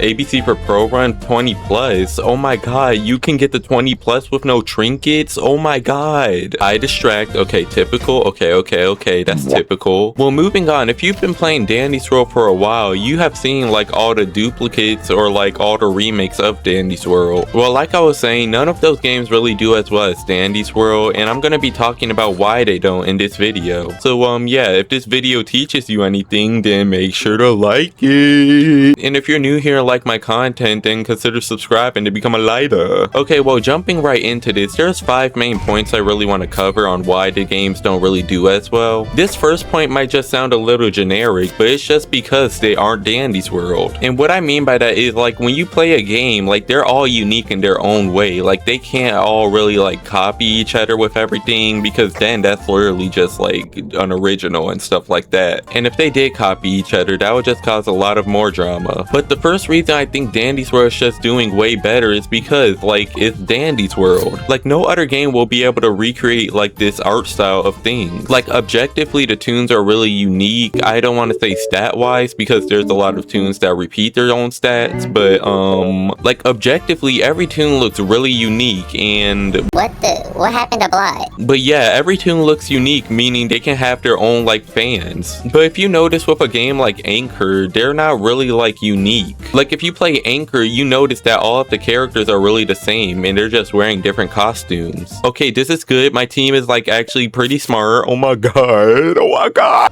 ABC for Pro Run 20 plus. Oh my god, you can get the 20 plus with no trinkets? Oh my god. I distract. Okay, typical. Okay, that's typical. Well, moving on, if you've been playing Dandy Swirl for a while, you have seen like all the duplicates or like all the remakes of Dandy Swirl. Well, like I was saying, none of those games really do as well as Dandy Swirl, and I'm gonna be talking about why they don't in this video. So yeah, if this video teaches you anything, then make sure to like it. And if you're new here and like my content, then consider subscribing to become a lighter. Okay, well, jumping right into this, there's 5 main points I really want to cover on why the games don't really do as well. This first point might just sound a little generic, but it's just because they aren't Dandy Swirl. And what I mean by that is, like, when you play a game, like, they're all unique in their own way. Like, they can't all really like copy each other with everything, because then that's literally just like unoriginal and stuff like that. And if they did copy each other, that would just cause a lot of more drama. But the first reason I think Dandy Swirl is just doing way better is because, like, it's Dandy Swirl. Like, no other game will be able to recreate like this art style of things. Like, objectively, the tunes are really unique. I don't want to say stat wise, because there's a lot of tunes that repeat their own stats, but like, objectively, every tune looks really unique. And what happened to Blood? But yeah, every tune looks unique, meaning they can have their own like fans. But if you notice with a game like Anchor, they're not really like unique. Like, if you play Anchor, you notice that all of the characters are really the same and they're just wearing different costumes. Okay, this is good. My team is like actually pretty smart. Oh my god.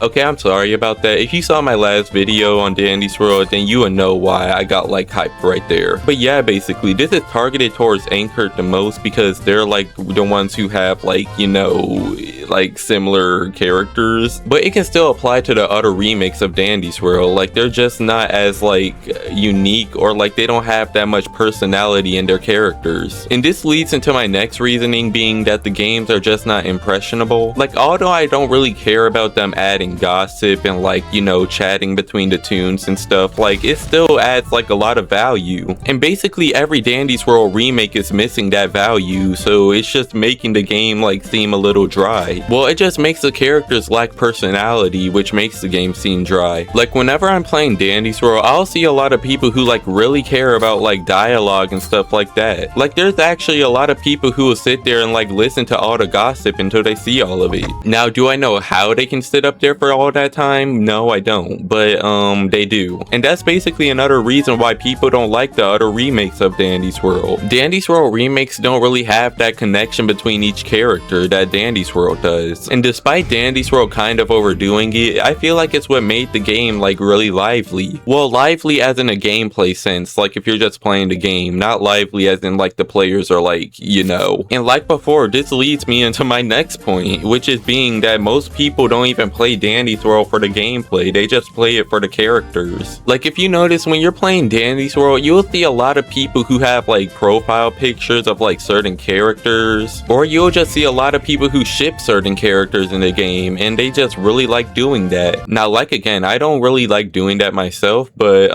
Okay, I'm sorry about that. If you saw my last video on Dandy Swirl, then you would know why I got like hyped right there. But yeah, basically this is targeted towards Anchor the most, because they're like the ones who have like, you know, like similar characters. But it can still apply to the other remakes of Dandy Swirl. Like, they're just not as like unique, or like they don't have that much personality in their characters. And this leads into my next reasoning, being that the games are just not impressionable. Like, although I don't really care about them adding gossip and like, you know, chatting between the tunes and stuff, like, it still adds like a lot of value. And basically every Dandy Swirl remake is missing that value, so it's just making the game like seem a little dry. Well, it just makes the characters lack personality, which makes the game seem dry. Like, whenever I'm playing Dandy Swirl, I'll see a lot of people who like really care about like dialogue and stuff like that. Like, there's actually a lot of people who will sit there and like listen to all the gossip until they see all of it. Now, do I know how they can sit up there for all that time? No, I don't, but they do. And that's basically another reason why people don't like the other remakes of Dandy Swirl. Dandy Swirl remakes don't really have that connection between each character that Dandy Swirl does. And despite Dandy Swirl kind of overdoing it, I feel like it's what made the game like really lively. Well, lively as in a gameplay sense, like if you're just playing the game, not lively as in like the players are like, you know. And like before, this leads me into my next point, which is being that most people don't even play Dandy Swirl for the gameplay, they just play it for the characters. Like, if you notice, when you're playing Dandy Swirl, you'll see a lot of people who have like profile pictures of like certain characters, or you'll just see a lot of people who ship certain characters in the game, and they just really like doing that. Now, like, again, I don't really like doing that myself, but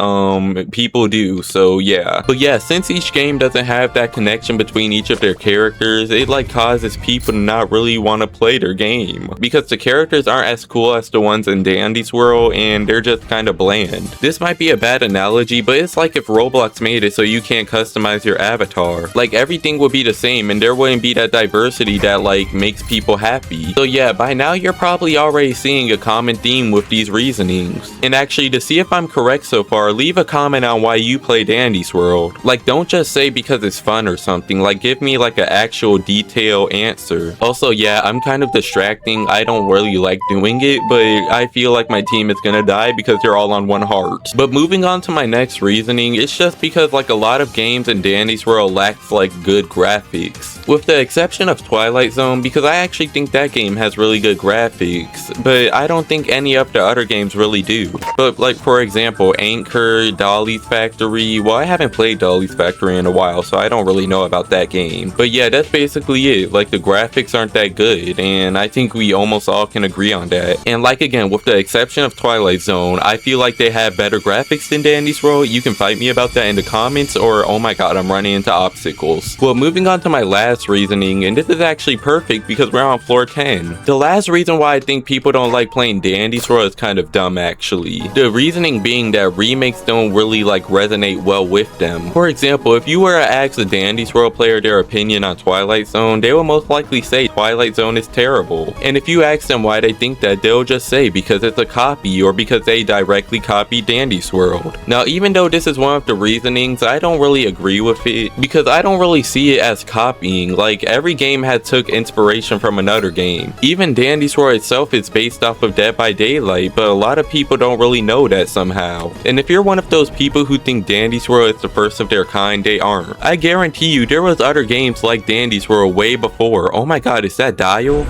people do, so yeah. But yeah, since each game doesn't have that connection between each of their characters, it like causes people to not really want to play their game, because the characters aren't as cool as the ones in Dandy Swirl, and they're just kind of bland. This might be a bad analogy, but it's like if Roblox made it so you can't customize your avatar. Like, everything would be the same and there wouldn't be that diversity that like makes people happy. So yeah, by now you're probably already seeing a common theme with these reasonings. And actually, to see if I'm correct so far, leave a comment on why you play Dandy Swirl. Like, don't just say because it's fun or something, like give me like an actual detailed answer. Also, yeah, I'm kind of distracting, I don't really like doing it, but I feel like my team is gonna die because they're all on one heart. But moving on to my next reasoning, it's just because like a lot of games in Dandy Swirl lacks like good graphics. With the exception of Twilight Zone, because I actually think that game has really good graphics, but I don't think any of the other games really do. But like, for example, Anchor, Dolly's Factory, well, I haven't played Dolly's Factory in a while, so I don't really know about that game. But yeah, that's basically it. Like, the graphics aren't that good, and I think we almost all can agree on that. And like, again, with the exception of Twilight Zone, I feel like they have better graphics than Dandy Swirl. You can fight me about that in the comments, or oh my god, I'm running into obstacles. Well, moving on to my last reasoning, and this is actually perfect because we're on floor can. The last reason why I think people don't like playing Dandy Swirl is kind of dumb actually. The reasoning being that remakes don't really like resonate well with them. For example, if you were to ask a Dandy Swirl player their opinion on Twilight Zone, they will most likely say Twilight Zone is terrible. And if you ask them why they think that, they'll just say because it's a copy or because they directly copied Dandy Swirl. Now, even though this is one of the reasonings, I don't really agree with it because I don't really see it as copying. Like, every game had took inspiration from another game. Even Dandy Swirl itself is based off of Dead by Daylight, but a lot of people don't really know that somehow. And if you're one of those people who think Dandy Swirl is the first of their kind, they aren't. I guarantee you there was other games like Dandy Swirl way before. Oh my god, is that Dial?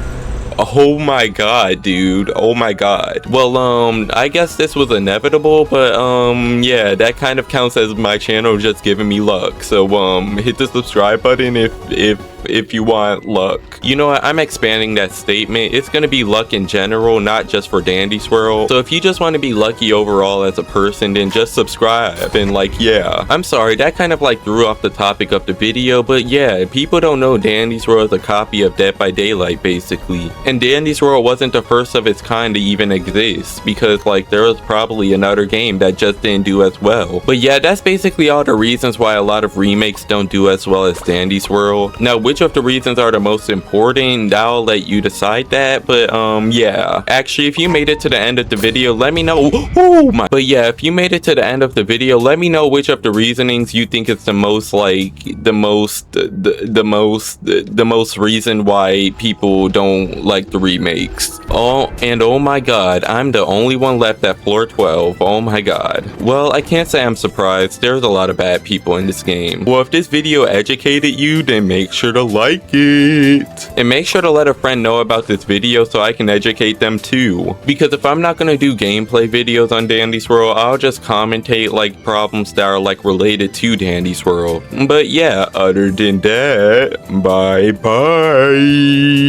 Oh my god, dude. Oh my god. Well, I guess this was inevitable, but yeah, that kind of counts as my channel just giving me luck. So hit the subscribe button if you want luck. You know what, I'm expanding that statement. It's gonna be luck in general, not just for Dandy Swirl. So if you just want to be lucky overall as a person, then just subscribe. And like, yeah, I'm sorry, that kind of like threw off the topic of the video, but yeah, people don't know Dandy Swirl is a copy of Dead by Daylight basically. And Dandy Swirl wasn't the first of its kind to even exist, because like there was probably another game that just didn't do as well. But yeah, that's basically all the reasons why a lot of remakes don't do as well as Dandy Swirl. Now, which of the reasons are the most important, I'll let you decide that. But yeah, actually, if you made it to the end of the video, let me know. Oh my. But yeah, if you made it to the end of the video, let me know which of the reasonings you think is the most like the most reason why people don't like the remakes. Oh my god, I'm the only one left at floor 12. Oh my god. Well, I can't say I'm surprised. There's a lot of bad people in this game. Well, if this video educated you, then make sure to like it. And make sure to let a friend know about this video so I can educate them too. Because if I'm not gonna do gameplay videos on Dandy Swirl, I'll just commentate like problems that are like related to Dandy Swirl. But yeah, other than that, bye bye.